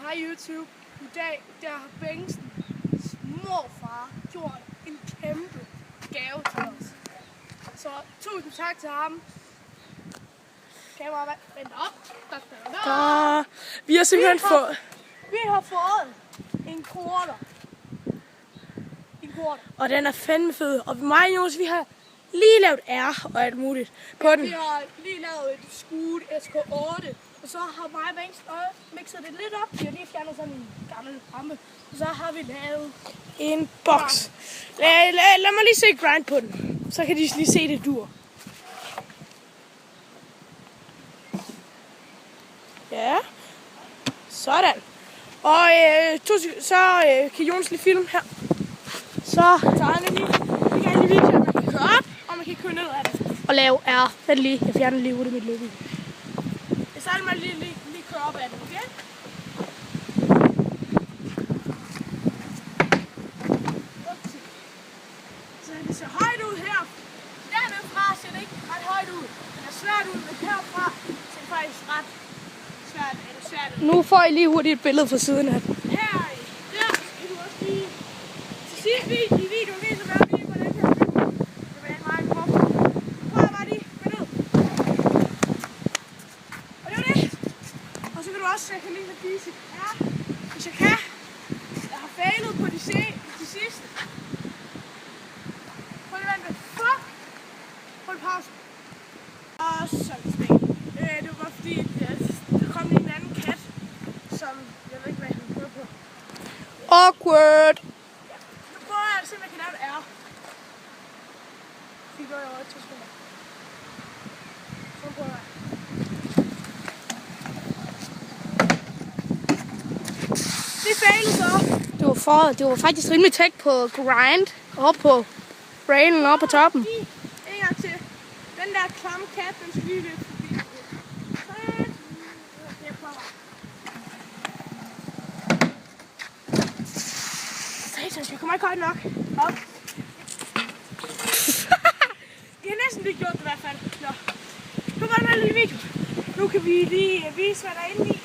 Hej YouTube. I dag der har Bengtsens morfar gjort en kæmpe gave til os. Så tusind tak til ham. Kameraet, vent op. Vi har simpelthen fået... Vi har fået en quarter. Og den er fandme fed. Og mig og Jonas, vi har lige lavet R og alt muligt på den. Vi har lige lavet et Scoot SK8. Og så har mig og Bengtsen mixet det lidt op. Vi har lige fjernet sådan en gammel rampe. Og så har vi lavet En boks. Lad mig lige se grind på den. Så kan de lige se det dur. Ja. Sådan. Og så kan Jonas lige filme her. Så tager han lige. Vi kan lige vise, at man kan køre op, og man kan køre ned af det. Og lave R. Vent lige. Jeg fjerner lige ud af mit løbe. Jeg starter med lige køre op af det, okay? Så det ser højt ud her. Dernede fra ser det ikke ret højt ud. Det er svært ud, men herfra ser det faktisk ret svært ud. Nu får I lige hurtigt et billede fra siden af den. Her der kan du også lige til sidst i videoen viser hvad vi hvordan kan jeg bygge. Det vil jeg ikke meget på. Prøv bare lige gå ned. Og det var det. Og så kan du også, jeg kan lige vise ja, hvis jeg kan. Jeg har failet på de sidste. Prøv lige vente. Fuck! Hold pause. Og så er det tilbage. Det var bare fordi, der kom lige en anden kat, som jeg ved ikke, hvad han prøver på. Awkward! Ja. Nu prøver jeg at se, om jeg kan lave et R. Det gør jeg over 2 sekunder. Så prøver jeg. Det failede så. Det var faktisk rimelig tæt på grind. Oppe på railen oppe på toppen. En gang til. Den der klamme kat, den skal lige løbe forbi. Jeg prøver. Satan, jeg kommer ikke højt nok. Op. Det har næsten lige gjort det i hvert fald. Nå. Nu var der en lille video. Nu kan vi lige vise, hvad der er inde i.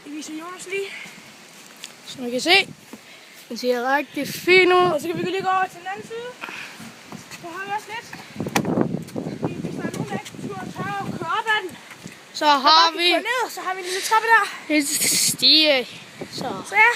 Det viser Jonas lige. Så man kan se. Den ser rigtig fin ud. Og så kan vi lige gå over til den anden side. Så har vi også lidt. Hvis der er nogen, der ikke turde tage og køre op ad den. Så har vi... Ned, så har vi en lille trappe der. Det er stige. Så ja.